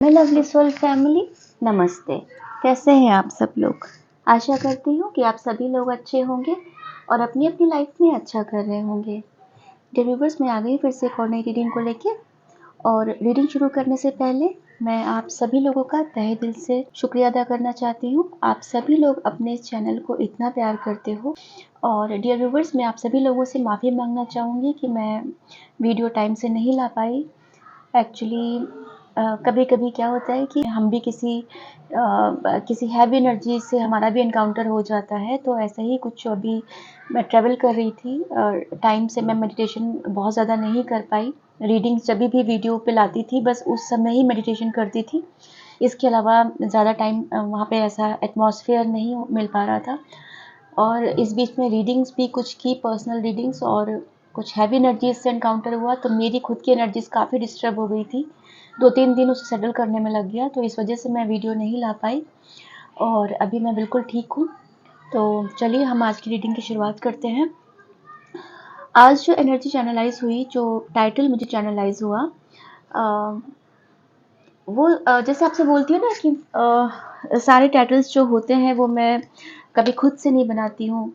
Hello lovely soul family, नमस्ते। कैसे हैं आप सब लोग? आशा करती हूँ कि आप सभी लोग अच्छे होंगे और अपनी अपनी लाइफ में अच्छा कर रहे होंगे। डियर व्यूअर्स, मैं आ गई फिर से एक और नई रीडिंग को लेके। और रीडिंग शुरू करने से पहले मैं आप सभी लोगों का तहे दिल से शुक्रिया अदा करना चाहती हूँ। आप सभी लोग अपने इस चैनल को इतना प्यार करते हो। और डियर व्यूअर्स, मैं आप सभी लोगों से माफ़ी मांगना चाहूँगी कि मैं वीडियो टाइम से नहीं ला पाई। एक्चुअली कभी कभी क्या होता है कि हम भी किसी हैवी एनर्जी से हमारा भी एनकाउंटर हो जाता है। तो ऐसा ही कुछ अभी मैं ट्रैवल कर रही थी और टाइम से मैं मेडिटेशन बहुत ज़्यादा नहीं कर पाई। रीडिंग जब भी वीडियो पे लाती थी बस उस समय ही मेडिटेशन करती थी। इसके अलावा ज़्यादा टाइम वहाँ पे ऐसा एटमॉस्फेयर नहीं मिल पा रहा था। और इस बीच में रीडिंग्स भी कुछ की, पर्सनल रीडिंग्स, और कुछ हैवी एनर्जीज से एनकाउंटर हुआ तो मेरी खुद की एनर्जीज काफ़ी डिस्टर्ब हो गई थी। 2-3 दिन उसे सेटल करने में लग गया, तो इस वजह से मैं वीडियो नहीं ला पाई। और अभी मैं बिल्कुल ठीक हूँ। तो चलिए हम आज की रीडिंग की शुरुआत करते हैं। आज जो एनर्जी चैनलाइज हुई, जो टाइटल मुझे चैनलाइज हुआ, वो जैसे आपसे बोलती हूँ ना कि सारे टाइटल्स जो होते हैं वो मैं कभी खुद से नहीं बनाती हूँ।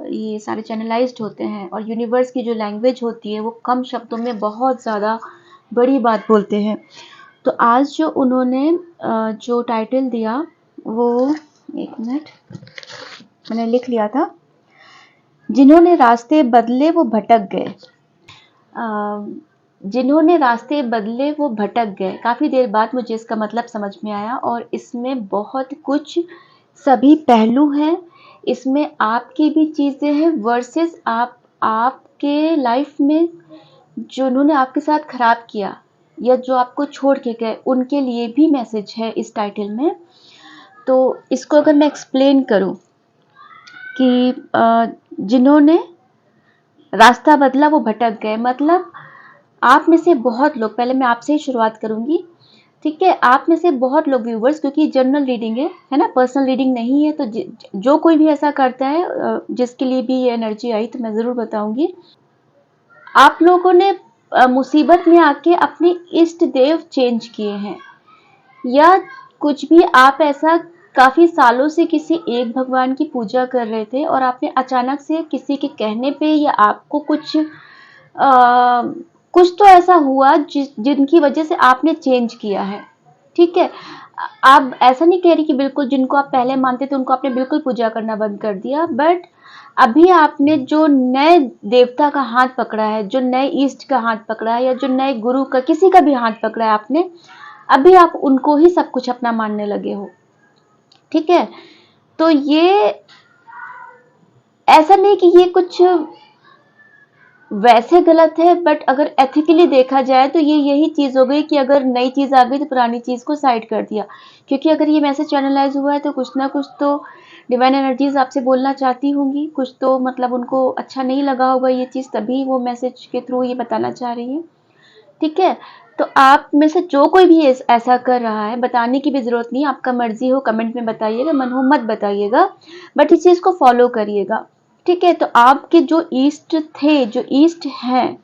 ये सारे चैनलाइज्ड होते हैं और यूनिवर्स की जो लैंग्वेज होती है वो कम शब्दों में बहुत ज़्यादा बड़ी बात बोलते हैं। तो आज जो उन्होंने जो टाइटल दिया वो, एक मिनट, मैंने लिख लिया था, जिन्होंने रास्ते बदले वो भटक गए। जिन्होंने रास्ते बदले वो भटक गए। काफ़ी देर बाद मुझे इसका मतलब समझ में आया और इसमें बहुत कुछ सभी पहलू हैं। इसमें आपकी भी चीज़ें हैं वर्सेस आपके लाइफ में जो उन्होंने आपके साथ खराब किया या जो आपको छोड़ के गए उनके लिए भी मैसेज है इस टाइटल में। तो इसको अगर मैं एक्सप्लेन करूं कि जिन्होंने रास्ता बदला वो भटक गए, मतलब आप में से बहुत लोग, पहले मैं आपसे ही शुरुआत करूंगी, ठीक है? आप में से बहुत लोग व्यूवर्स, क्योंकि जनरल रीडिंग है ना, पर्सनल रीडिंग नहीं है, तो जो कोई भी ऐसा करता है जिसके लिए भी ये एनर्जी आई तो मैं ज़रूर बताऊंगी। आप लोगों ने मुसीबत में आके अपने इष्ट देव चेंज किए हैं, या कुछ भी आप ऐसा काफ़ी सालों से किसी एक भगवान की पूजा कर रहे थे और आपने अचानक से किसी के कहने पे या आपको कुछ तो ऐसा हुआ जिनकी वजह से आपने चेंज किया है, ठीक है? आप ऐसा नहीं कह रही कि बिल्कुल जिनको आप पहले मानते थे उनको आपने बिल्कुल पूजा करना बंद कर दिया, बट अभी आपने जो नए देवता का हाथ पकड़ा है, जो नए ईस्ट का हाथ पकड़ा है, या जो नए गुरु का, किसी का भी हाथ पकड़ा है आपने, अभी आप उनको ही सब कुछ अपना मानने लगे हो, ठीक है? तो ये ऐसा नहीं कि ये कुछ वैसे गलत है, बट अगर एथिकली देखा जाए तो ये यही चीज़ हो गई कि अगर नई चीज़ आ गई तो पुरानी चीज़ को साइड कर दिया। क्योंकि अगर ये मैसेज चैनलाइज हुआ है तो कुछ ना कुछ तो डिवाइन एनर्जीज आपसे बोलना चाहती होंगी, कुछ तो मतलब उनको अच्छा नहीं लगा होगा ये चीज़, तभी वो मैसेज के थ्रू ये बताना चाह रही है, ठीक है? तो आप में से जो कोई भी ऐसा कर रहा है, बताने की भी ज़रूरत नहीं, आपका मर्जी हो कमेंट में बताइएगा, मन हो मत बताइएगा, बट इस चीज़ को फॉलो करिएगा, ठीक है? तो आपके जो ईस्ट थे, जो ईस्ट हैं,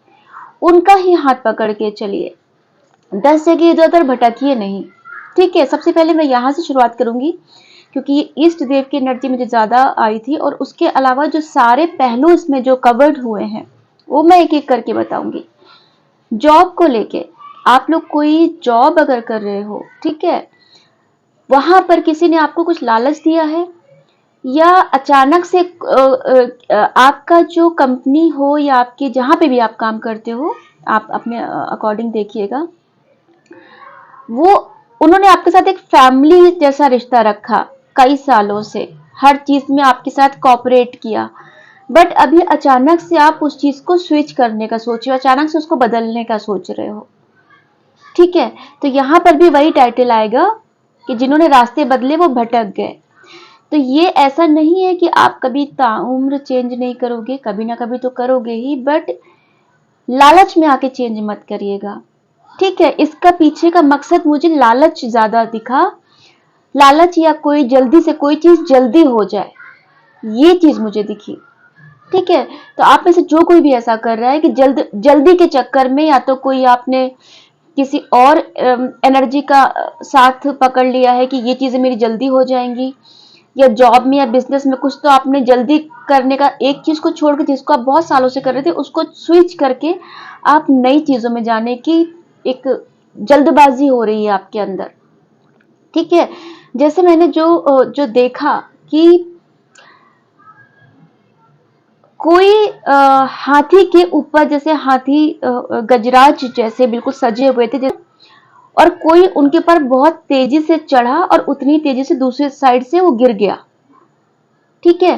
उनका ही हाथ पकड़ के चलिए, 10 जगह इधर उधर भटकिए नहीं, ठीक है? सबसे पहले मैं यहाँ से शुरुआत करूँगी क्योंकि ये ईस्ट देव की एनर्जी मुझे ज़्यादा आई थी, और उसके अलावा जो सारे पहलू इसमें जो कवर्ड हुए हैं वो मैं एक एक करके बताऊंगी। जॉब को लेके, आप लोग कोई जॉब अगर कर रहे हो, ठीक है, वहां पर किसी ने आपको कुछ लालच दिया है, या अचानक से आपका जो कंपनी हो या आपके जहां पे भी आप काम करते हो, आप अपने अकॉर्डिंग देखिएगा, वो उन्होंने आपके साथ एक फैमिली जैसा रिश्ता रखा कई सालों से, हर चीज में आपके साथ कोऑपरेट किया, बट अभी अचानक से आप उस चीज को स्विच करने का सोच रहे हो, अचानक से उसको बदलने का सोच रहे हो, ठीक है? तो यहाँ पर भी वही टाइटल आएगा कि जिन्होंने रास्ते बदले वो भटक गए। तो ये ऐसा नहीं है कि आप कभी ताउम्र चेंज नहीं करोगे, कभी ना कभी तो करोगे ही, बट लालच में आके चेंज मत करिएगा, ठीक है? इसका पीछे का मकसद मुझे लालच ज्यादा दिखा, लालच या कोई जल्दी से कोई चीज जल्दी हो जाए, ये चीज मुझे दिखी, ठीक है? तो आप में से जो कोई भी ऐसा कर रहा है कि जल्दी के चक्कर में, या तो कोई आपने किसी और एनर्जी का साथ पकड़ लिया है कि ये चीजें मेरी जल्दी हो जाएंगी, या जॉब में या बिजनेस में कुछ तो आपने जल्दी करने का, एक चीज को छोड़ के जिसको आप बहुत सालों से कर रहे थे उसको स्विच करके आप नई चीजों में जाने की एक जल्दबाजी हो रही है आपके अंदर। ठीक है, जैसे मैंने जो देखा कि कोई हाथी के ऊपर, जैसे हाथी गजराज जैसे बिल्कुल सजे हुए थे, और कोई उनके ऊपर बहुत तेजी से चढ़ा और उतनी तेजी से दूसरी साइड से वो गिर गया। ठीक है,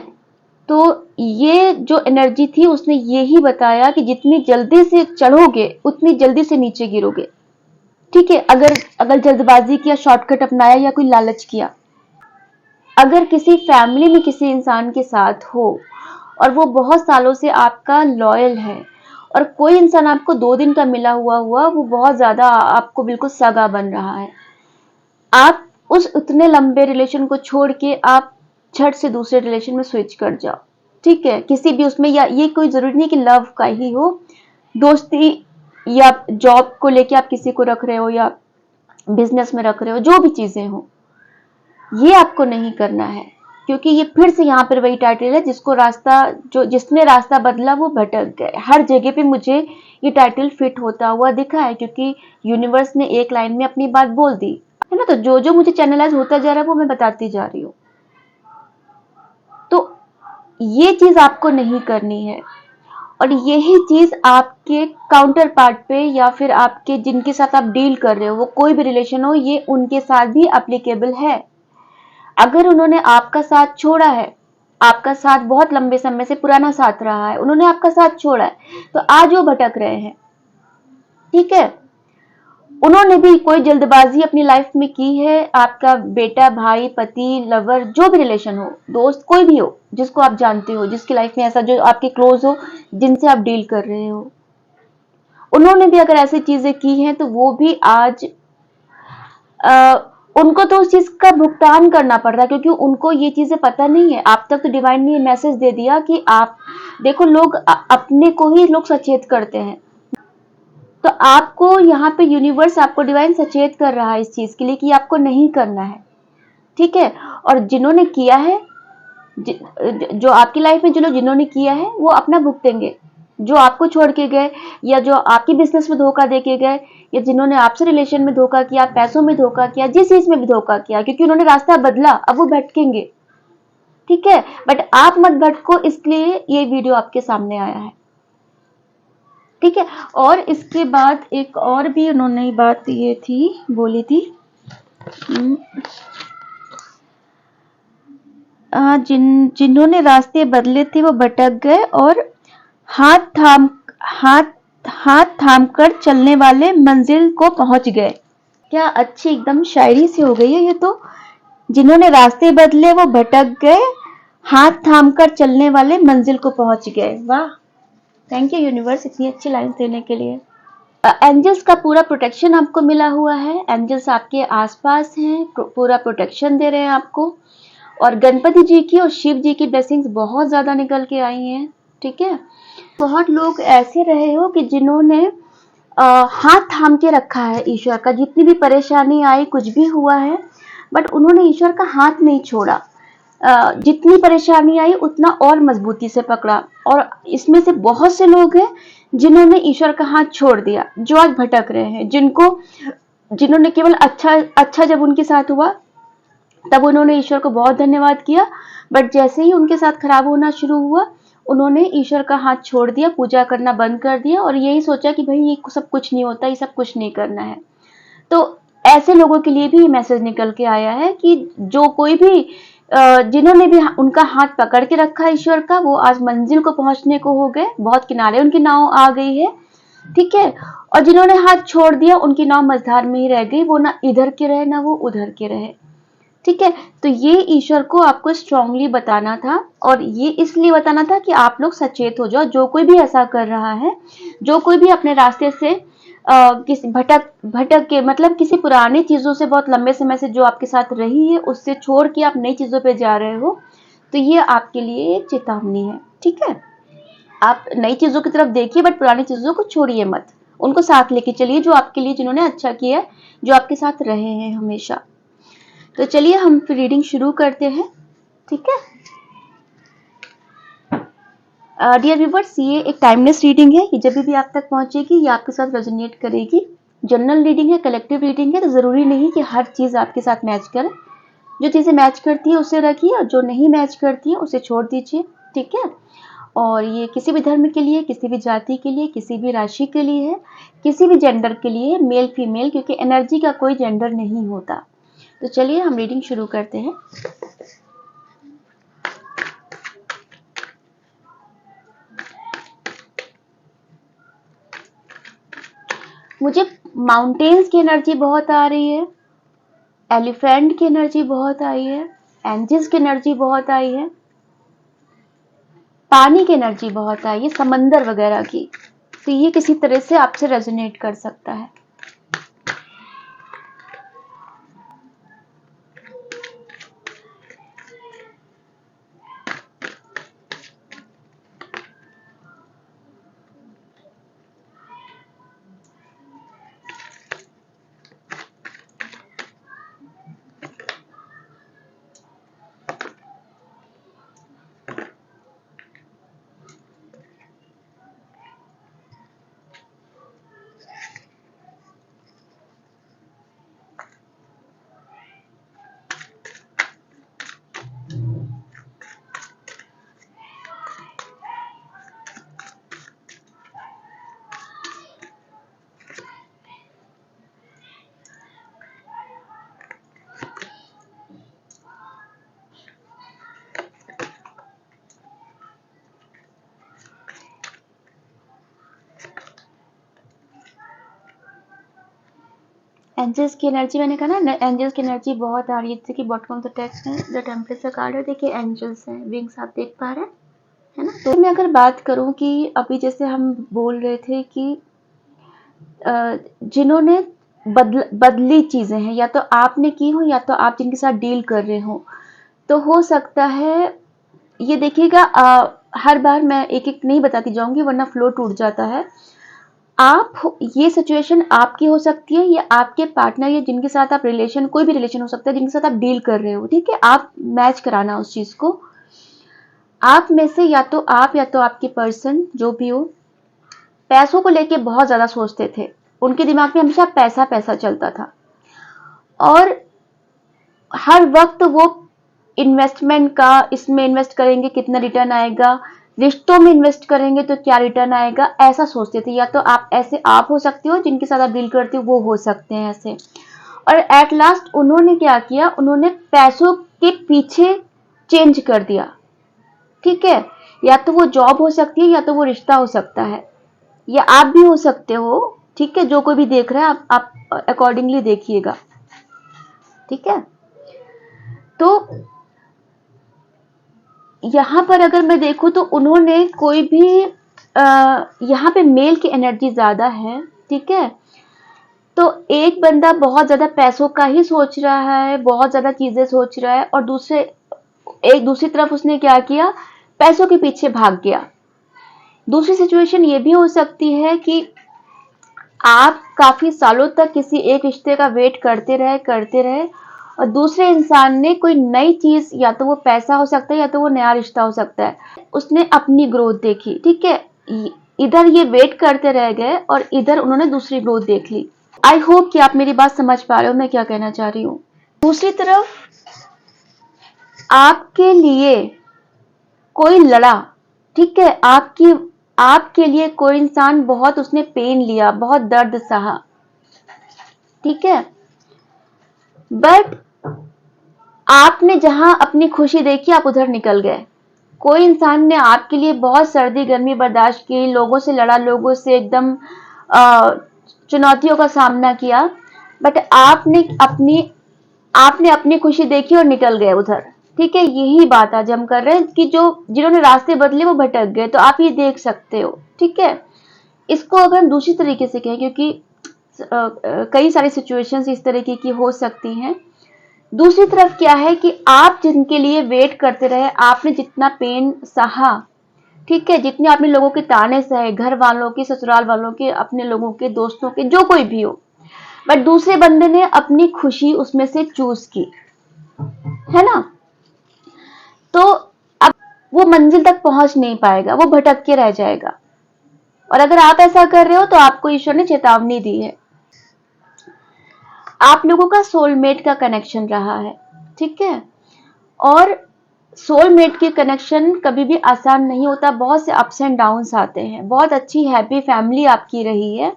तो ये जो एनर्जी थी उसने ये ही बताया कि जितनी जल्दी से चढ़ोगे उतनी जल्दी से नीचे गिरोगे। ठीक है, अगर अगर जल्दबाजी किया, शॉर्टकट अपनाया या कोई लालच किया, अगर किसी फैमिली में किसी इंसान के साथ हो और वो बहुत सालों से आपका लॉयल है, और कोई इंसान आपको 2 दिन का मिला हुआ वो बहुत ज्यादा आपको बिल्कुल सगा बन रहा है, आप उस उतने लंबे रिलेशन को छोड़ के आप झट से दूसरे रिलेशन में स्विच कर जाओ। ठीक है, किसी भी उसमें, या ये कोई जरूरी नहीं कि लव का ही हो, दोस्ती या जॉब को लेके आप किसी को रख रहे हो या बिजनेस में रख रहे हो, जो भी चीजें हो, ये आपको नहीं करना है। क्योंकि ये फिर से यहाँ पर वही टाइटल है, जिसने रास्ता बदला वो भटक गए। हर जगह पे मुझे ये टाइटल फिट होता हुआ दिखा है, क्योंकि यूनिवर्स ने एक लाइन में अपनी बात बोल दी है ना। तो जो जो मुझे चैनलाइज होता जा रहा है वो मैं बताती जा रही हूँ। तो ये चीज आपको नहीं करनी है, और यही चीज आपके काउंटर पार्ट पे या फिर आपके जिनके साथ आप डील कर रहे हो, वो कोई भी रिलेशन हो, ये उनके साथ भी एप्लीकेबल है। अगर उन्होंने आपका साथ छोड़ा है, आपका साथ बहुत लंबे समय से पुराना साथ रहा है, उन्होंने आपका साथ छोड़ा है, तो आज वो भटक रहे हैं। ठीक है, उन्होंने भी कोई जल्दबाजी अपनी लाइफ में की है। आपका बेटा, भाई, पति, लवर, जो भी रिलेशन हो, दोस्त, कोई भी हो जिसको आप जानते हो, जिसकी लाइफ में ऐसा, जो आपके क्लोज हो, जिनसे आप डील कर रहे हो, उन्होंने भी अगर ऐसी चीजें की हैं तो वो भी आज उनको तो उस चीज का भुगतान करना पड़ रहा है, क्योंकि उनको ये चीजें पता नहीं है। आप तक तो डिवाइन ने मैसेज दे दिया कि आप देखो, लोग अपने को ही लोग सचेत करते हैं, तो आपको यहाँ पे यूनिवर्स, आपको डिवाइन सचेत कर रहा है इस चीज के लिए कि आपको नहीं करना है। ठीक है, और जिन्होंने किया है, जो आपकी लाइफ में जो लोग जिन्होंने किया है वो अपना भुगतेंगे। जो आपको छोड़ के गए, या जो आपकी बिजनेस में धोखा दे के गए, या जिन्होंने आपसे रिलेशन में धोखा किया, पैसों में धोखा किया, जिस चीज में भी धोखा किया, क्योंकि उन्होंने रास्ता बदला, अब वो भटकेंगे। ठीक है, बट आप मत भटको, इसलिए ये वीडियो आपके सामने आया है। ठीक है, और इसके बाद एक और भी उन्होंने बात ये थी बोली थी, जिन्होंने रास्ते बदले थे वो भटक गए, और हाथ थाम हाथ हाथ थाम कर चलने वाले मंजिल को पहुंच गए। क्या अच्छी एकदम शायरी सी हो गई है ये तो। जिन्होंने रास्ते बदले वो भटक गए, हाथ थाम कर चलने वाले मंजिल को पहुंच गए। वाह, थैंक यू यूनिवर्स इतनी अच्छी लाइन देने के लिए। एंजल्स का पूरा प्रोटेक्शन आपको मिला हुआ है, एंजल्स आपके आसपास हैं, पूरा प्रोटेक्शन दे रहे हैं आपको, और गणपति जी की और शिव जी की ब्लेसिंग्स बहुत ज्यादा निकल के आई हैं। ठीक है, बहुत लोग ऐसे रहे हो कि जिन्होंने हाथ थाम के रखा है ईश्वर का, जितनी भी परेशानी आई, कुछ भी हुआ है, बट उन्होंने ईश्वर का हाथ नहीं छोड़ा। जितनी परेशानी आई उतना और मजबूती से पकड़ा, और इसमें से बहुत से लोग हैं जिन्होंने ईश्वर का हाथ छोड़ दिया, जो आज भटक रहे हैं, जिन्होंने केवल अच्छा जब उनके साथ हुआ तब उन्होंने ईश्वर को बहुत धन्यवाद किया, बट जैसे ही उनके साथ खराब होना शुरू हुआ, उन्होंने ईश्वर का हाथ छोड़ दिया, पूजा करना बंद कर दिया, और यही सोचा कि भाई ये सब कुछ नहीं होता, ये सब कुछ नहीं करना है। तो ऐसे लोगों के लिए भी ये मैसेज निकल के आया है कि जो कोई भी जिन्होंने भी उनका हाथ पकड़ के रखा ईश्वर का, वो आज मंजिल को पहुंचने को हो गए, बहुत किनारे उनकी नाव आ गई है। ठीक है, और जिन्होंने हाथ छोड़ दिया उनकी नाव मझधार में ही रह गई, वो ना इधर के रहे ना वो उधर के रहे। ठीक है, तो ये ईश्वर को आपको स्ट्रांगली बताना था, और ये इसलिए बताना था कि आप लोग सचेत हो जाओ। जो कोई भी ऐसा कर रहा है, जो कोई भी अपने रास्ते से किसी भटक के, मतलब किसी पुरानी चीजों से, बहुत लंबे समय से जो आपके साथ रही है, उससे छोड़ के आप नई चीजों पे जा रहे हो, तो ये आपके लिए एक चेतावनी है। ठीक है, आप नई चीजों की तरफ देखिए, बट पुरानी चीजों को छोड़िए मत। उनको साथ लेके चलिए, जो आपके लिए जिन्होंने अच्छा किया है, जो आपके साथ रहे हैं हमेशा। तो चलिए हम फिर रीडिंग शुरू करते हैं, ठीक है। डियर व्यूवर्स, ये एक टाइमलेस रीडिंग है, ये जब भी आप तक पहुंचेगी ये आपके साथ रेजोनेट करेगी। जनरल रीडिंग है, कलेक्टिव रीडिंग है, तो जरूरी नहीं कि हर चीज आपके साथ मैच करे। जो चीजें मैच करती है उसे रखिए, और जो नहीं मैच करती है उसे छोड़ दीजिए, ठीक है। और ये किसी भी धर्म के लिए, किसी भी जाति के लिए, किसी भी राशि के लिए है, किसी भी जेंडर के लिए, मेल फीमेल, क्योंकि एनर्जी का कोई जेंडर नहीं होता। तो चलिए हम रीडिंग शुरू करते हैं। मुझे माउंटेन्स की एनर्जी बहुत आ रही है, एलिफेंट की एनर्जी बहुत आई है, एंजल्स की एनर्जी बहुत आई है, पानी की एनर्जी बहुत आई है, समंदर वगैरह की। तो ये किसी तरह से आपसे रेजोनेट कर सकता है। एंजल्स की एनर्जी, मैंने कहा ना एंजल्स की एनर्जी बहुत आ रही है। जैसे कि बॉटम ऑफ द टेक्स्ट में द टेम्परेचर का कार्ड है, देखिए एंजल्स हैं, विंग्स आप देख पा रहे हैं, है ना। तो मैं अगर बात करूं कि अभी जैसे हम बोल रहे थे कि जिन्होंने बदली चीजें हैं, या तो आपने की हो या तो आप जिनके साथ डील कर रहे हो, तो हो सकता है ये देखिएगा, हर बार मैं एक एक नहीं बताती जाऊंगी वरना फ्लो टूट जाता है। आप ये सिचुएशन आपकी हो सकती है, या आपके पार्टनर या जिनके साथ आप रिलेशन, कोई भी रिलेशन हो सकता है जिनके साथ आप डील कर रहे हो, ठीक है। आप मैच कराना उस चीज को। आप में से या तो आप या तो आपके पर्सन जो भी हो, पैसों को लेके बहुत ज्यादा सोचते थे। उनके दिमाग में हमेशा पैसा पैसा चलता था, और हर वक्त वो इन्वेस्टमेंट का, इसमें इन्वेस्ट करेंगे कितना रिटर्न आएगा, रिश्तों में इन्वेस्ट करेंगे तो क्या रिटर्न आएगा, ऐसा सोचते थे। या तो आप ऐसे आप हो सकते हो, जिनके साथ आप डील करते हो वो हो सकते हैं ऐसे। और एट लास्ट उन्होंने क्या किया, उन्होंने पैसों के पीछे चेंज कर दिया, ठीक है। या तो वो जॉब हो सकती है, या तो वो रिश्ता हो सकता है, या आप भी हो सकते हो, ठीक है। जो कोई भी देख रहा है आप अकॉर्डिंगली देखिएगा, ठीक है। तो यहाँ पर अगर मैं देखूं तो उन्होंने कोई भी यहाँ पे मेल की एनर्जी ज्यादा है, ठीक है। तो एक बंदा बहुत ज्यादा पैसों का ही सोच रहा है, बहुत ज्यादा चीजें सोच रहा है, और दूसरी तरफ उसने क्या किया, पैसों के पीछे भाग गया। दूसरी सिचुएशन ये भी हो सकती है कि आप काफी सालों तक किसी एक रिश्ते का वेट करते रहे, और दूसरे इंसान ने कोई नई चीज, या तो वो पैसा हो सकता है या तो वो नया रिश्ता हो सकता है, उसने अपनी ग्रोथ देखी, ठीक है। इधर ये वेट करते रह गए और इधर उन्होंने दूसरी ग्रोथ देख ली। आई होप कि आप मेरी बात समझ पा रहे हो मैं क्या कहना चाह रही हूँ। दूसरी तरफ आपके लिए कोई लड़ा, ठीक है। आपके लिए कोई इंसान बहुत उसने पेन लिया, बहुत दर्द सहा, ठीक है। बट आपने जहां अपनी खुशी देखी आप उधर निकल गए। कोई इंसान ने आपके लिए बहुत सर्दी गर्मी बर्दाश्त की, लोगों से लड़ा, लोगों से एकदम चुनौतियों का सामना किया, बट आपने अपनी खुशी देखी और निकल गए उधर, ठीक है। यही बात आज हम कर रहे हैं कि जिन्होंने रास्ते बदले वो भटक गए, तो आप ये देख सकते हो, ठीक है। इसको अगर हम दूसरी तरीके से कहें, क्योंकि कई सारी सिचुएशंस इस तरीके की हो सकती हैं। दूसरी तरफ क्या है कि आप जिनके लिए वेट करते रहे, आपने जितना पेन सहा, ठीक है, जितने आपने लोगों के ताने सहे, घर वालों के, ससुराल वालों के, अपने लोगों के, दोस्तों के, जो कोई भी हो, बट दूसरे बंदे ने अपनी खुशी उसमें से चूज की, है ना? तो अब वो मंजिल तक पहुंच नहीं पाएगा, वो भटक के रह जाएगा। और अगर आप ऐसा कर रहे हो तो आपको ईश्वर ने चेतावनी दी है। आप लोगों का सोलमेट का कनेक्शन रहा है, ठीक है? और सोलमेट के कनेक्शन कभी भी आसान नहीं होता, बहुत से अप्स एंड डाउन्स आते हैं। बहुत अच्छी हैप्पी फैमिली आपकी रही है,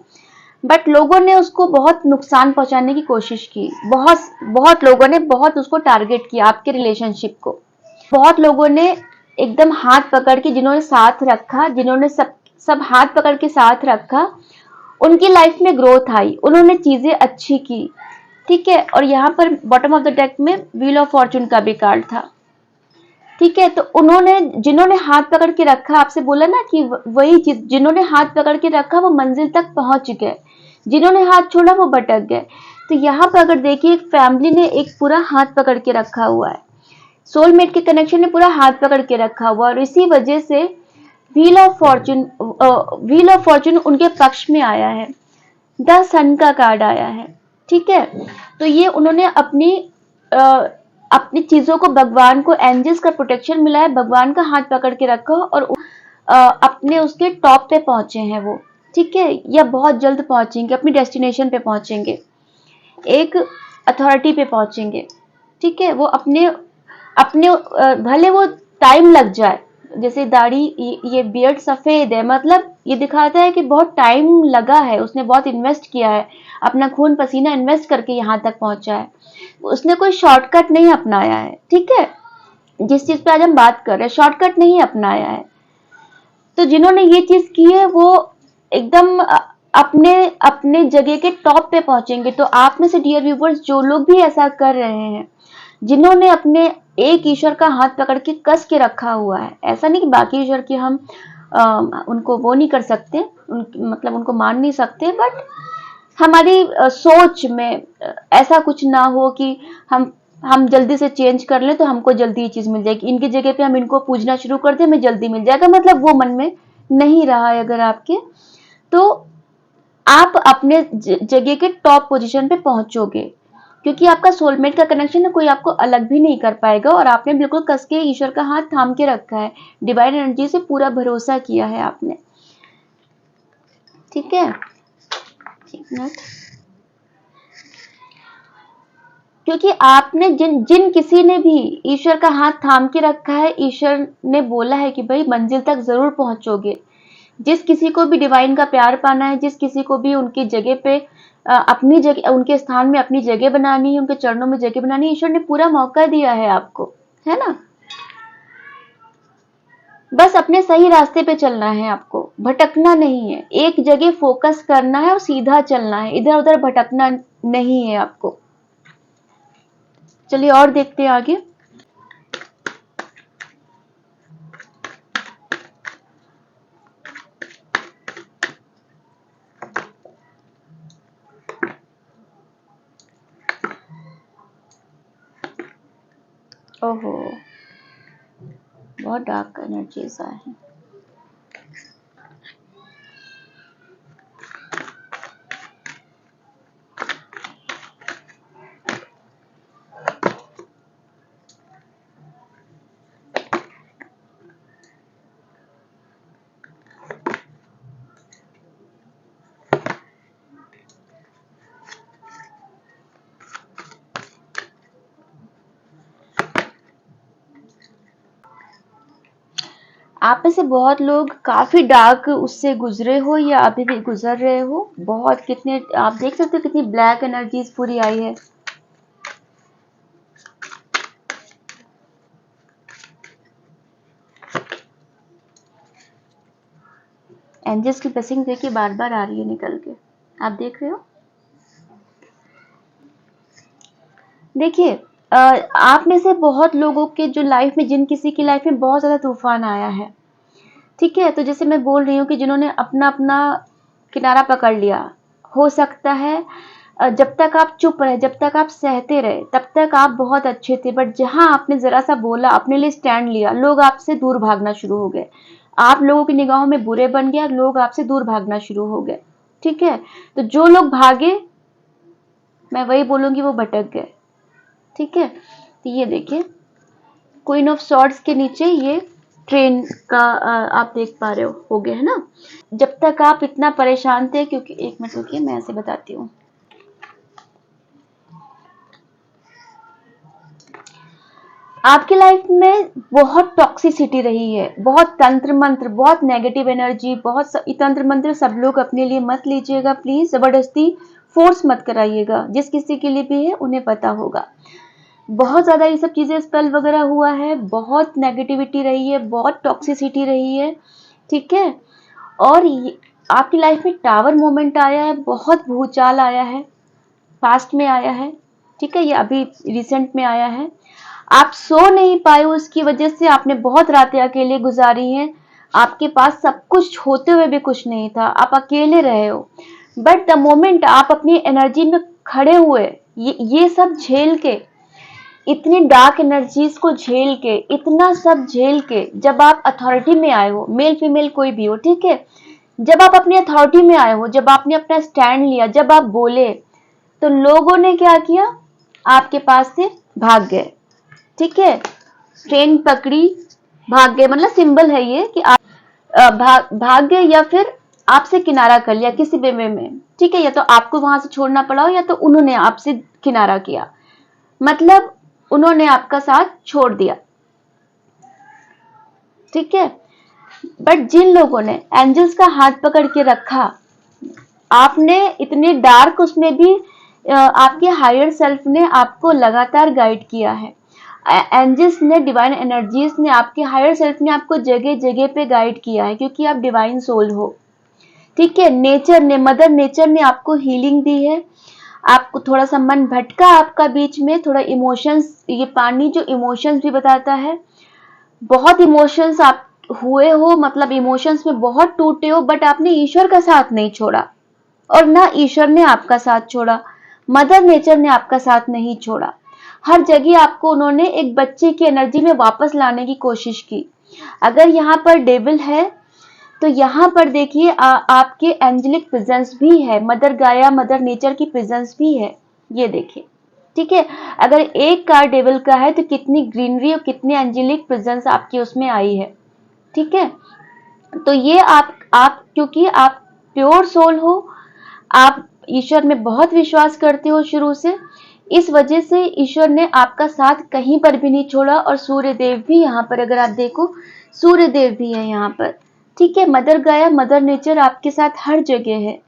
बट लोगों ने उसको बहुत नुकसान पहुंचाने की कोशिश की। बहुत बहुत लोगों ने बहुत उसको टारगेट किया, आपके रिलेशनशिप को। बहुत लोगों ने एकदम हाथ पकड़ के, जिन्होंने साथ रखा, जिन्होंने सब सब हाथ पकड़ के साथ रखा, उनकी लाइफ में ग्रोथ आई, उन्होंने चीजें अच्छी की, ठीक है? और यहाँ पर बॉटम ऑफ द डेक में व्हील ऑफ फॉर्चून का भी कार्ड था, ठीक है? तो उन्होंने, जिन्होंने हाथ पकड़ के रखा, आपसे बोला ना कि वही चीज, जिन्होंने हाथ पकड़ के रखा वो मंजिल तक पहुंच गए, जिन्होंने हाथ छोड़ा वो भटक गए। तो यहाँ पर अगर देखिए, एक फैमिली ने एक पूरा हाथ पकड़ के रखा हुआ है, सोलमेट के कनेक्शन ने पूरा हाथ पकड़ के रखा हुआ, और इसी वजह से व्हील ऑफ फॉर्चून उनके पक्ष में आया है। द सन का कार्ड आया है, ठीक है? तो ये उन्होंने अपनी चीजों को, भगवान को, एंजल्स का प्रोटेक्शन मिला है, भगवान का हाथ पकड़ के रखा, और अपने उसके टॉप पे पहुंचे हैं वो, ठीक है? या बहुत जल्द पहुंचेंगे, अपनी डेस्टिनेशन पे पहुंचेंगे, एक अथॉरिटी पे पहुंचेंगे, ठीक है? वो अपने अपने भले वो टाइम लग जाए, जैसे दाढ़ी, ये बियर्ड सफेद है, मतलब ये दिखाता है कि बहुत टाइम लगा है, उसने बहुत इन्वेस्ट किया है, अपना खून पसीना इन्वेस्ट करके यहाँ तक पहुंचा है। उसने कोई शॉर्टकट नहीं अपनाया है, ठीक है? जिस चीज पे आज हम बात कर रहे हैं, शॉर्टकट नहीं अपनाया है। तो जिन्होंने ये चीज की है वो एकदम अपने अपने जगह के टॉप पे पहुंचेंगे। तो आप में से डियर व्यूवर्स, जो लोग भी ऐसा कर रहे हैं, जिन्होंने अपने एक ईश्वर का हाथ पकड़ के कस के रखा हुआ है, ऐसा नहीं कि बाकी ईश्वर की हम उनको वो नहीं कर सकते, मतलब उनको मान नहीं सकते, बट हमारी सोच में ऐसा कुछ ना हो कि हम जल्दी से चेंज कर लें तो हमको जल्दी ये चीज मिल जाएगी, इनकी जगह पे हम इनको पूजना शुरू कर दें, हमें जल्दी मिल जाएगा, मतलब वो मन में नहीं रहा है अगर आपके, तो आप अपने जगह के टॉप पोजीशन पे पहुंचोगे, क्योंकि आपका सोलमेट का कनेक्शन है, कोई आपको अलग भी नहीं कर पाएगा, और आपने बिल्कुल कस के ईश्वर का हाथ थाम के रखा है, डिवाइन एनर्जी से पूरा भरोसा किया है आपने, ठीक है? एक मिनट, क्योंकि आपने जिन किसी ने भी ईश्वर का हाथ थाम के रखा है, ईश्वर ने बोला है कि भाई मंजिल तक जरूर पहुंचोगे। जिस किसी को भी डिवाइन का प्यार पाना है, जिस किसी को भी उनकी जगह पे अपनी जगह, उनके स्थान में अपनी जगह बनानी है, उनके चरणों में जगह बनानी है, ईश्वर ने पूरा मौका दिया है आपको, है ना? बस अपने सही रास्ते पे चलना है, आपको भटकना नहीं है, एक जगह फोकस करना है और सीधा चलना है, इधर उधर भटकना नहीं है आपको। चलिए और देखते हैं आगे। ओहो, बहुत डार्क एनर्जीज आए हैं। आप में से बहुत लोग काफी डार्क उससे गुजरे हो या अभी भी गुजर रहे हो। बहुत, कितने आप देख सकते हो कितनी ब्लैक एनर्जीज पूरी आई है। एंजल्स की ब्लेसिंग देखिए बार बार आ रही है निकल के, आप देख रहे हो। देखिए, आप में से बहुत लोगों के जो लाइफ में, जिन किसी की लाइफ में बहुत ज्यादा तूफान आया है, ठीक है? तो जैसे मैं बोल रही हूँ कि जिन्होंने अपना अपना किनारा पकड़ लिया, हो सकता है जब तक आप चुप रहे, जब तक आप सहते रहे, तब तक आप बहुत अच्छे थे, बट जहां आपने जरा सा बोला, अपने लिए स्टैंड लिया, लोग आपसे दूर भागना शुरू हो गए, आप लोगों की निगाहों में बुरे बन गए, लोग आपसे दूर भागना शुरू हो गए। ठीक है, तो जो लोग भागे, मैं वही बोलूंगी, वो भटक गए। ठीक है, तो ये देखिए क्वीन ऑफ सॉर्ड्स के नीचे ये ट्रेन का आप देख पा रहे हो गए है ना। जब तक आप इतना परेशान थे, क्योंकि एक मिनट रुकिए, मैं ऐसे बताती हूँ। आपकी लाइफ में बहुत टॉक्सिसिटी रही है, बहुत तंत्र मंत्र, बहुत नेगेटिव एनर्जी, बहुत तंत्र मंत्र सब लोग अपने लिए मत लीजिएगा प्लीज, जबरदस्ती फोर्स मत कराइएगा। जिस किसी के लिए भी है उन्हें पता होगा। बहुत ज्यादा ये सब चीजें स्पेल वगैरह हुआ है, बहुत नेगेटिविटी रही है, बहुत टॉक्सिसिटी रही है। ठीक है, और आपकी लाइफ में टावर मोमेंट आया है, बहुत भूचाल आया है, पास्ट में आया है। ठीक है, ये अभी रिसेंट में आया है। आप सो नहीं पाए, उसकी वजह से आपने बहुत रातें अकेले गुजारी हैं। आपके पास सब कुछ होते हुए भी कुछ नहीं था, आप अकेले रहे हो। बट द मोमेंट आप अपनी एनर्जी में खड़े हुए, ये सब झेल के, इतनी डार्क एनर्जीज को झेल के, इतना सब झेल के, जब आप अथॉरिटी में आए हो, मेल फीमेल कोई भी हो, ठीक है, जब आप अपनी अथॉरिटी में आए हो, जब आपने अपना स्टैंड लिया, जब आप बोले, तो लोगों ने क्या किया, आपके पास से भाग गए। ठीक है, ट्रेन पकड़ी, भाग गए, मतलब सिंबल है ये कि आप भाग गए, या फिर आपसे किनारा कर लिया किसी भी वे में। ठीक है, या तो आपको वहां से छोड़ना पड़ा हो, या तो उन्होंने आपसे किनारा किया, मतलब उन्होंने आपका साथ छोड़ दिया। ठीक है, बट जिन लोगों ने एंजल्स का हाथ पकड़ के रखा, आपने इतने डार्क उसमें भी आपके हायर सेल्फ ने आपको लगातार गाइड किया है। एंजल्स ने, डिवाइन एनर्जीज ने, आपके हायर सेल्फ ने आपको जगह जगह पे गाइड किया है, क्योंकि आप डिवाइन सोल हो। ठीक है, नेचर ने, मदर नेचर ने आपको हीलिंग दी है। आपको थोड़ा सा मन भटका आपका बीच में, थोड़ा इमोशंस, ये पानी जो इमोशंस भी बताता है, बहुत इमोशंस आप हुए हो, मतलब इमोशंस में बहुत टूटे हो, बट आपने ईश्वर का साथ नहीं छोड़ा, और ना ईश्वर ने आपका साथ छोड़ा, मदर नेचर ने आपका साथ नहीं छोड़ा। हर जगह आपको उन्होंने एक बच्चे की एनर्जी में वापस लाने की कोशिश की। अगर यहाँ पर डेविल है, तो यहाँ पर देखिए आपके एंजेलिक प्रेजेंस भी है, मदर गाया, मदर नेचर की प्रेजेंस भी है, ये देखिए। ठीक है, अगर एक कार्ड डेविल का है, तो कितनी ग्रीनरी और कितनी एंजेलिक प्रेजेंस आपकी उसमें आई है। ठीक है, तो ये आप क्योंकि आप प्योर सोल हो, आप ईश्वर में बहुत विश्वास करते हो शुरू से, इस वजह से ईश्वर ने आपका साथ कहीं पर भी नहीं छोड़ा। और सूर्य देव भी यहाँ पर, अगर आप देखो, सूर्य देव भी है यहाँ पर। ठीक है, मदर गाया, मदर नेचर आपके साथ हर जगह है।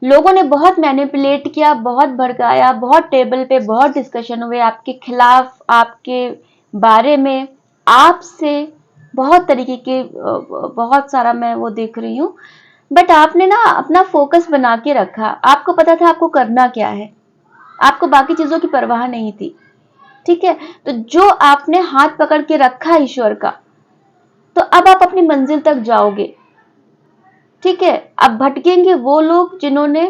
लोगों ने बहुत मैनिपुलेट किया, बहुत भड़काया, बहुत टेबल पे बहुत डिस्कशन हुए आपके खिलाफ, आपके बारे में, आपसे बहुत तरीके के, बहुत सारा मैं वो देख रही हूँ। बट आपने ना अपना फोकस बना के रखा, आपको पता था आपको करना क्या है, आपको बाकी चीजों की परवाह नहीं थी। ठीक है, तो जो आपने हाथ पकड़ के रखा ईश्वर का, तो अब आप अपनी मंजिल तक जाओगे। ठीक है, अब भटकेंगे वो लोग जिन्होंने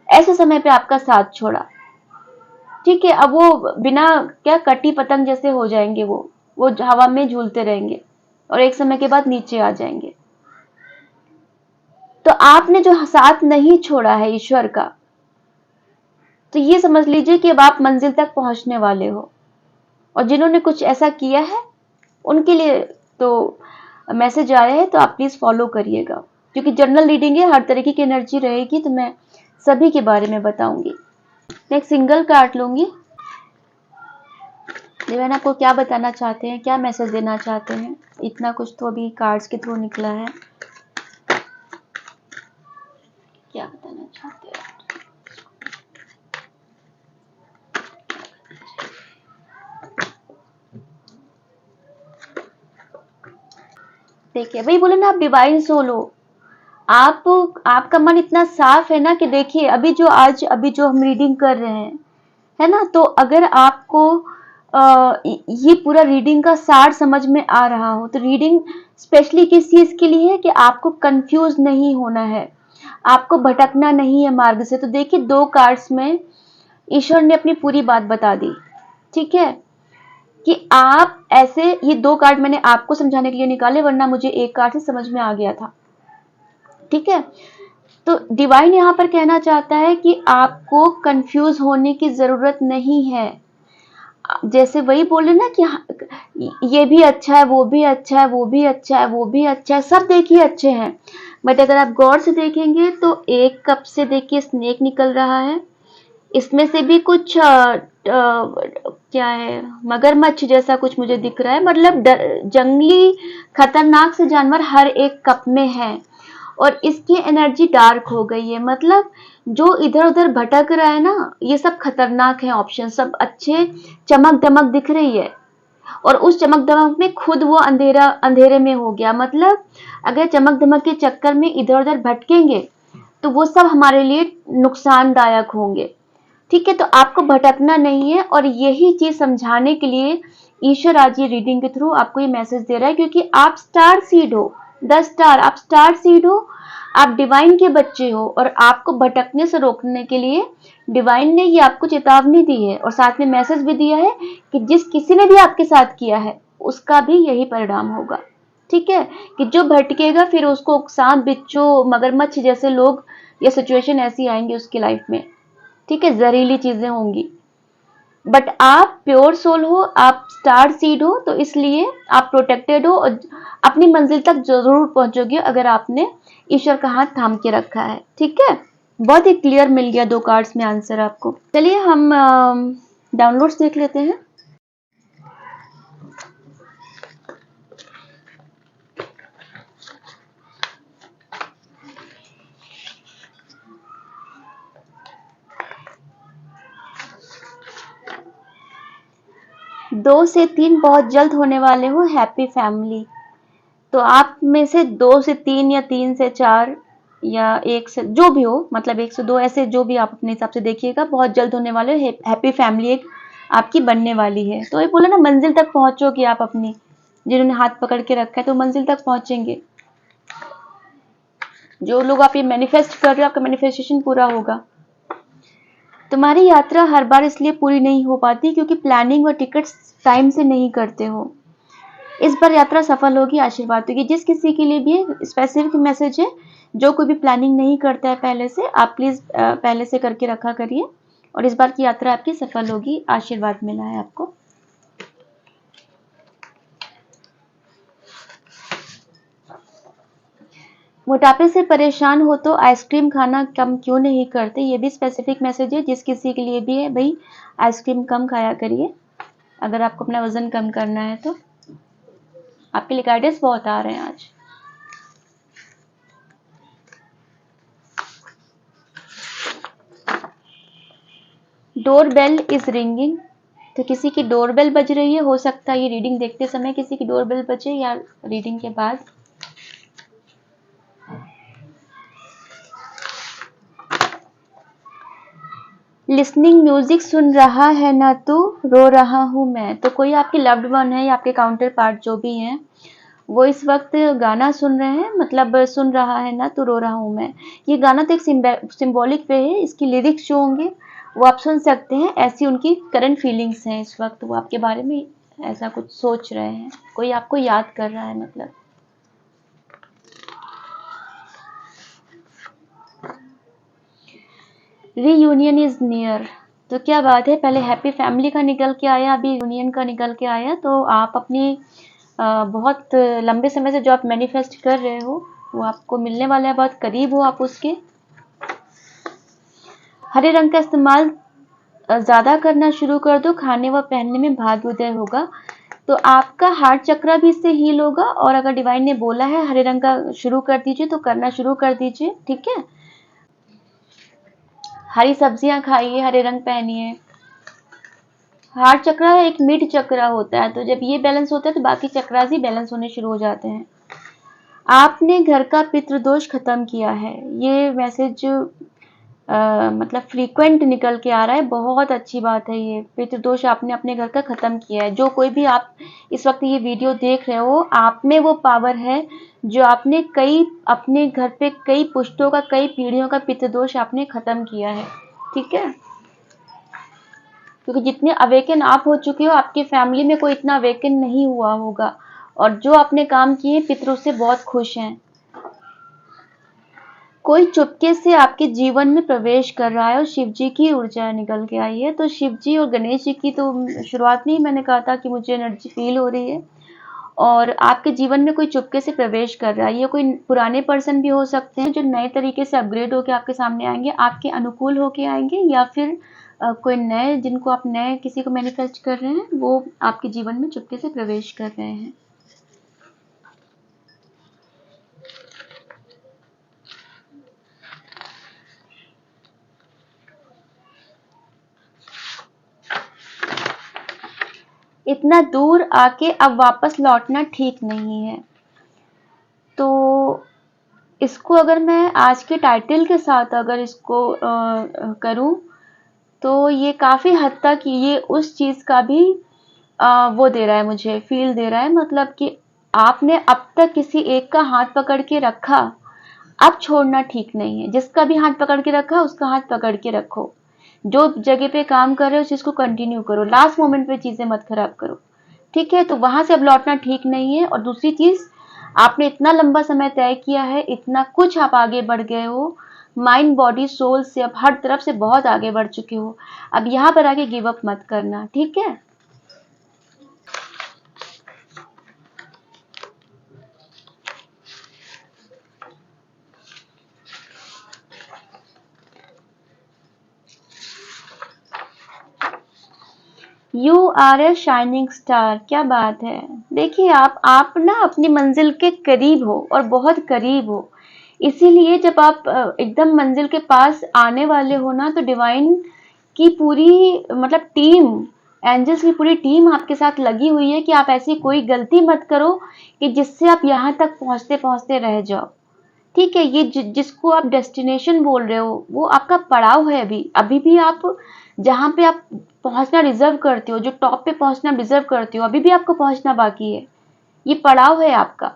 ऐसे समय पे आपका साथ छोड़ा। ठीक है, अब वो बिना क्या कटी पतंग जैसे हो जाएंगे, वो हवा में झूलते रहेंगे, और एक समय के बाद नीचे आ जाएंगे। तो आपने जो साथ नहीं छोड़ा है ईश्वर का, तो ये समझ लीजिए कि अब आप मंजिल तक पहुंचने वाले हो। और जिन्होंने कुछ ऐसा किया है, उनके लिए तो मैसेज आया है, तो आप प्लीज फॉलो करिएगा, क्योंकि जनरल रीडिंग है, हर तरीके की एनर्जी रहेगी, तो मैं सभी के बारे में बताऊंगी। मैं एक सिंगल कार्ड लूंगी। डिवाइन आपको क्या बताना चाहते हैं, क्या मैसेज देना चाहते हैं, इतना कुछ तो अभी कार्ड्स के थ्रू निकला है, क्या बताना चाहते हैं। देखिए, वही बोले ना, आप डिवाइन सोल हो, आप, आपका मन इतना साफ है ना, कि देखिए अभी जो हम रीडिंग कर रहे हैं, है ना, तो अगर आपको ये पूरा रीडिंग का सार समझ में आ रहा हो, तो रीडिंग स्पेशली किस चीज के लिए है, कि आपको कंफ्यूज नहीं होना है, आपको भटकना नहीं है मार्ग से। तो देखिए, 2 कार्ड्स में ईश्वर ने अपनी पूरी बात बता दी। ठीक है, कि आप ऐसे, ये 2 कार्ड मैंने आपको समझाने के लिए निकाले, वरना मुझे एक कार्ड से समझ में आ गया था। ठीक है, तो डिवाइन यहाँ पर कहना चाहता है कि आपको कंफ्यूज होने की जरूरत नहीं है। जैसे वही बोले ना कि ये भी अच्छा है, वो भी अच्छा है, वो भी अच्छा है, वो भी अच्छा है, सब देखिए अच्छे हैं, बट अगर आप गौर से देखेंगे तो एक कप से देखिए स्नेक निकल रहा है, इसमें से भी कुछ क्या है, मगरमच्छ जैसा कुछ मुझे दिख रहा है, मतलब जंगली खतरनाक से जानवर हर एक कप में है, और इसकी एनर्जी डार्क हो गई है। मतलब जो इधर उधर भटक रहा है ना, ये सब खतरनाक है ऑप्शन, सब अच्छे चमक दमक दिख रही है, और उस चमक दमक में खुद वो अंधेरे में हो गया। मतलब अगर चमक दमक के चक्कर में इधर उधर भटकेंगे तो वो सब हमारे लिए नुकसानदायक होंगे। ठीक है, तो आपको भटकना नहीं है, और यही चीज समझाने के लिए ईश्वर आज ये रीडिंग के थ्रू आपको ये मैसेज दे रहा है, क्योंकि आप स्टार सीड हो, 10 स्टार, आप स्टार सीड हो, आप डिवाइन के बच्चे हो, और आपको भटकने से रोकने के लिए डिवाइन ने ये आपको चेतावनी दी है, और साथ में मैसेज भी दिया है कि जिस किसी ने भी आपके साथ किया है उसका भी यही परिणाम होगा। ठीक है, कि जो भटकेगा फिर उसको सांप बिच्छू मगरमच्छ जैसे लोग या सिचुएशन ऐसी आएंगी उसकी लाइफ में। ठीक है, जहरीली चीजें होंगी, बट आप प्योर सोल हो, आप स्टार सीड हो, तो इसलिए आप प्रोटेक्टेड हो, और अपनी मंजिल तक जरूर पहुंचोगे अगर आपने ईश्वर का हाथ थाम के रखा है। ठीक है, बहुत ही क्लियर मिल गया 2 कार्ड्स में आंसर आपको। चलिए हम डाउनलोड्स देख लेते हैं। दो से 3 बहुत जल्द होने वाले हो हैप्पी फैमिली, तो आप में से 2 से 3 या 3 से 4 या 1 से जो भी हो, मतलब 1 से 2, ऐसे जो भी आप अपने हिसाब से देखिएगा, बहुत जल्द होने वाले हो, हैप्पी फैमिली एक आपकी बनने वाली है। तो ये बोला ना, मंजिल तक पहुंचोगे आप अपनी, जिन्होंने हाथ पकड़ के रखा है तो मंजिल तक पहुंचेंगे। जो लोग आप ये मैनिफेस्ट कर रहे हो, आपका मैनिफेस्टेशन पूरा होगा। तुम्हारी यात्रा हर बार इसलिए पूरी नहीं हो पाती क्योंकि प्लानिंग और टिकट्स टाइम से नहीं करते हो। इस बार यात्रा सफल होगी, आशीर्वाद होगी। जिस किसी के लिए भी स्पेसिफिक मैसेज है, जो कोई भी प्लानिंग नहीं करता है पहले से, आप प्लीज पहले से करके रखा करिए, और इस बार की यात्रा आपकी सफल होगी, आशीर्वाद मिला है आपको। मोटापे से परेशान हो तो आइसक्रीम खाना कम क्यों नहीं करते, ये भी स्पेसिफिक मैसेज है। जिस किसी के लिए भी है, भाई आइसक्रीम कम खाया करिए अगर आपको अपना वजन कम करना है तो। आपके लिए गाइडेंस बहुत आ रहे हैं आज। डोरबेल इज रिंगिंग, तो किसी की डोरबेल बज रही है, हो सकता है ये रीडिंग देखते समय किसी की डोरबेल बजे या रीडिंग के बाद। लिसनिंग म्यूजिक सुन रहा है ना तू, रो रहा हूं मैं, तो कोई आपके लव्ड वन है या आपके काउंटर पार्ट जो भी हैं, वो इस वक्त गाना सुन रहे हैं, मतलब सुन रहा है ना तू रो रहा हूं मैं। ये गाना तो एक सिंबॉलिक वे है, इसकी लिरिक्स जो होंगे वो आप सुन सकते हैं, ऐसी उनकी करंट फीलिंग्स हैं इस वक्त, वो आपके बारे में ऐसा कुछ सोच रहे हैं, कोई आपको याद कर रहा है मतलब। रीयूनियन इज नियर, तो क्या बात है, पहले हैप्पी फैमिली का निकल के आया, अभी यूनियन का निकल के आया, तो आप अपनी बहुत लंबे समय से जो आप मैनिफेस्ट कर रहे हो वो आपको मिलने वाला है, बहुत करीब हो आप उसके। हरे रंग का इस्तेमाल ज़्यादा करना शुरू कर दो, खाने व पहनने में भाग्योदय होगा, तो आपका हार्ट चक्र भी इससे हील होगा, और अगर डिवाइन ने बोला है हरे रंग का शुरू कर दीजिए तो करना शुरू कर दीजिए। ठीक है, हरी सब्जियां खाइए, हरे रंग पहनिए। हार्ट चक्र एक मिड चक्र होता है, तो जब ये बैलेंस होता है तो बाकी चक्रास ही बैलेंस होने शुरू हो जाते हैं। आपने घर का पितृदोष खत्म किया है, ये मैसेज मतलब फ्रीक्वेंट निकल के आ रहा है, बहुत अच्छी बात है। ये पितृदोष आपने अपने घर का खत्म किया है। जो कोई भी आप इस वक्त ये वीडियो देख रहे हो, आप में वो पावर है जो आपने कई अपने घर पे कई पुश्तों का, कई पीढ़ियों का पितृदोष आपने खत्म किया है। ठीक है, क्योंकि जितने अवेकन आप हो चुके हो, आपके फैमिली में कोई इतना अवेकन नहीं हुआ होगा, और जो आपने काम किए पितरों से बहुत खुश हैं। कोई चुपके से आपके जीवन में प्रवेश कर रहा है और शिव जी की ऊर्जा निकल के आई है। तो शिव जी और गणेश जी की तो शुरुआत में ही मैंने कहा था कि मुझे एनर्जी फील हो रही है, और आपके जीवन में कोई चुपके से प्रवेश कर रहा है। ये कोई पुराने पर्सन भी हो सकते हैं जो नए तरीके से अपग्रेड होकर आपके सामने आएंगे, आपके अनुकूल होके आएंगे, या फिर कोई नए, जिनको आप नए किसी को मैनिफेस्ट कर रहे हैं, वो आपके जीवन में चुपके से प्रवेश कर रहे हैं। इतना दूर आके अब वापस लौटना ठीक नहीं है। तो इसको अगर मैं आज के टाइटल के साथ अगर इसको करूं, तो ये काफ़ी हद तक ये उस चीज़ का भी वो दे रहा है, मुझे फील दे रहा है। मतलब कि आपने अब तक किसी एक का हाथ पकड़ के रखा, अब छोड़ना ठीक नहीं है। जिसका भी हाथ पकड़ के रखा, उसका हाथ पकड़ के रखो। जो जगह पे काम कर रहे हो उस चीज़ को कंटिन्यू करो, लास्ट मोमेंट पे चीज़ें मत खराब करो, ठीक है। तो वहां से अब लौटना ठीक नहीं है। और दूसरी चीज़, आपने इतना लंबा समय तय किया है, इतना कुछ आप आगे बढ़ गए हो, माइंड बॉडी सोल से अब हर तरफ से बहुत आगे बढ़ चुके हो। अब यहाँ पर आगे गिव अप मत करना, ठीक है। You are a shining star, क्या बात है। देखिए आप ना अपनी मंजिल के करीब हो, और बहुत करीब हो। इसीलिए जब आप एकदम मंजिल के पास आने वाले हो ना, तो डिवाइन की पूरी, मतलब टीम, एंजल्स की पूरी टीम आपके साथ लगी हुई है कि आप ऐसी कोई गलती मत करो कि जिससे आप यहाँ तक पहुँचते पहुँचते रह जाओ, ठीक है। ये जिसको आप डेस्टिनेशन बोल रहे हो, वो आपका पड़ाव है। अभी भी आप जहाँ पे आप पहुँचना डिजर्व करते हो, जो टॉप पे पहुँचना डिजर्व करते हो, अभी भी आपको पहुँचना बाकी है। ये पड़ाव है आपका।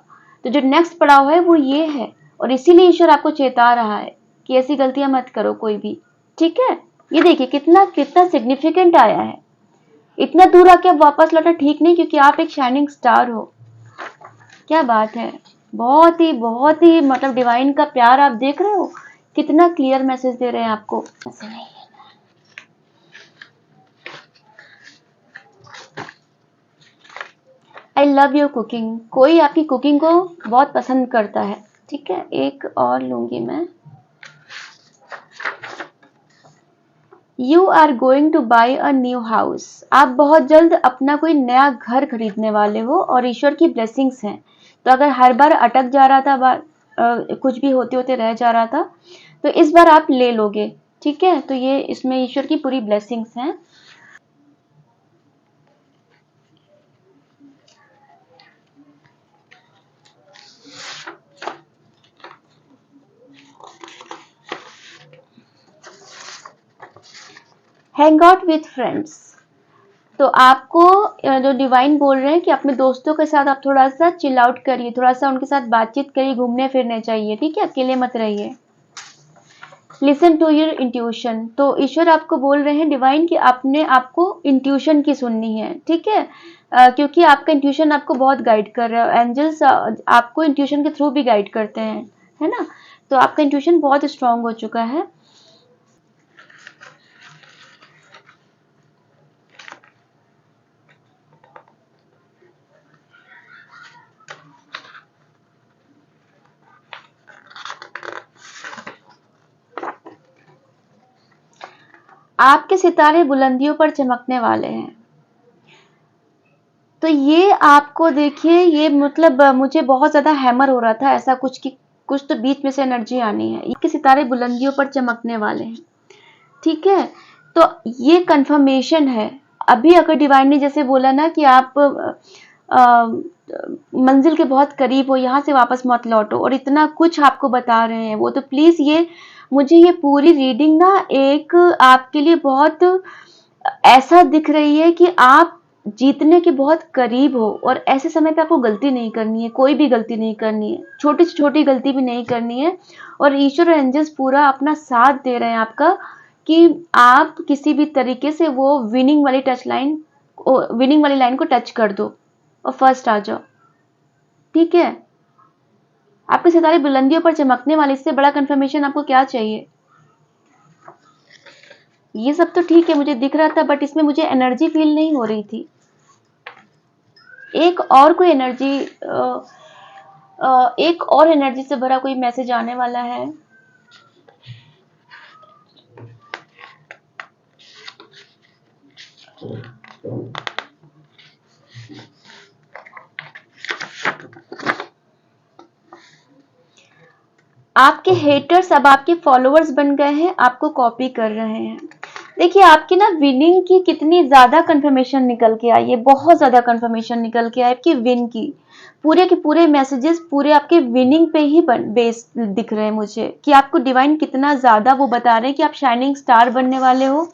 तो जो नेक्स्ट पड़ाव है वो ये है, और इसीलिए ईश्वर आपको चेता रहा है कि ऐसी गलतियां मत करो कोई भी, ठीक है। ये देखिए कितना कितना सिग्निफिकेंट आया है। इतना दूर आके अब वापस लौटना ठीक नहीं, क्योंकि आप एक शाइनिंग स्टार हो। क्या बात है। बहुत ही मतलब डिवाइन का प्यार आप देख रहे हो, कितना क्लियर मैसेज दे रहे हैं आपको। ऐसे नहीं है। आई लव योर कुकिंग, कोई आपकी कुकिंग को बहुत पसंद करता है, ठीक है। एक और लूंगी मैं। You are going to buy a new house, आप बहुत जल्द अपना कोई नया घर खरीदने वाले हो, और ईश्वर की ब्लेसिंग्स हैं। तो अगर हर बार अटक जा रहा था, कुछ भी होते होते रह जा रहा था, तो इस बार आप ले लोगे, ठीक है। तो ये इसमें ईश्वर की पूरी ब्लेसिंग्स हैं। हैंग आउट विथ फ्रेंड्स, तो आपको जो डिवाइन बोल रहे हैं कि अपने दोस्तों के साथ आप थोड़ा सा चिल आउट करिए, थोड़ा सा उनके साथ बातचीत करिए, घूमने फिरने चाहिए, ठीक है। अकेले मत रहिए। लिसन टू योर इंट्यूशन, तो ईश्वर आपको बोल रहे हैं डिवाइन कि आपने आपको इंट्यूशन की सुननी है, ठीक है। क्योंकि आपका इंट्यूशन आपको बहुत गाइड कर रहा है। एंजल्स आपको इंट्यूशन के थ्रू भी गाइड करते हैं, है ना। तो आपका इंट्यूशन बहुत स्ट्रांग हो चुका है। आपके सितारे बुलंदियों पर चमकने वाले हैं। तो ये आपको देखिए, ये मतलब मुझे बहुत ज़्यादा हैमर हो रहा था ऐसा कुछ कि कुछ तो बीच में से एनर्जी आनी है। ये सितारे बुलंदियों पर चमकने वाले हैं, ठीक है। तो ये कंफर्मेशन है। अभी अगर डिवाइन ने जैसे बोला ना कि आप मंजिल के बहुत करीब हो, यहाँ से वापस मत लौटो, और इतना कुछ आपको बता रहे हैं वो, तो प्लीज़ ये मुझे ये पूरी रीडिंग ना एक आपके लिए बहुत ऐसा दिख रही है कि आप जीतने के बहुत करीब हो, और ऐसे समय पे आपको गलती नहीं करनी है, कोई भी गलती नहीं करनी है, छोटी से छोटी गलती भी नहीं करनी है। और ईश्वर और एंजल्स पूरा अपना साथ दे रहे हैं आपका, कि आप किसी भी तरीके से वो विनिंग वाली लाइन को टच कर दो और फर्स्ट आ जाओ। ठीक है, आपके सितारे बुलंदियों पर चमकने वाले, इससे बड़ा कंफर्मेशन आपको क्या चाहिए। ये सब तो ठीक है, मुझे दिख रहा था, बट इसमें मुझे एनर्जी फील नहीं हो रही थी। एक और कोई एनर्जी, एक और एनर्जी से भरा कोई मैसेज आने वाला है। आपके हेटर्स अब आपके फॉलोअर्स बन गए हैं, आपको कॉपी कर रहे हैं। देखिए आपकी ना विनिंग की कितनी ज्यादा कंफर्मेशन निकल के आई है, बहुत ज्यादा कंफर्मेशन निकल के आई आपकी विन की। पूरे के पूरे मैसेजेस पूरे आपके विनिंग पे ही बेस दिख रहे हैं मुझे, कि आपको डिवाइन कितना ज्यादा वो बता रहे हैं कि आप शाइनिंग स्टार बनने वाले हो,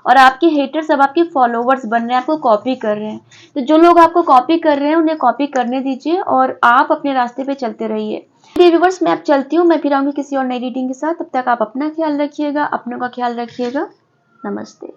और आपके हेटर्स अब आपके फॉलोवर्स बन रहे हैं, आपको कॉपी कर रहे हैं। तो जो लोग आपको कॉपी कर रहे हैं उन्हें कॉपी करने दीजिए और आप अपने रास्ते पे चलते रहिए। व्यूअर्स, मैं अब चलती हूँ, मैं फिर आऊंगी किसी और नई रीडिंग के साथ। तब तक आप अपना ख्याल रखिएगा, अपनों का ख्याल रखिएगा। नमस्ते।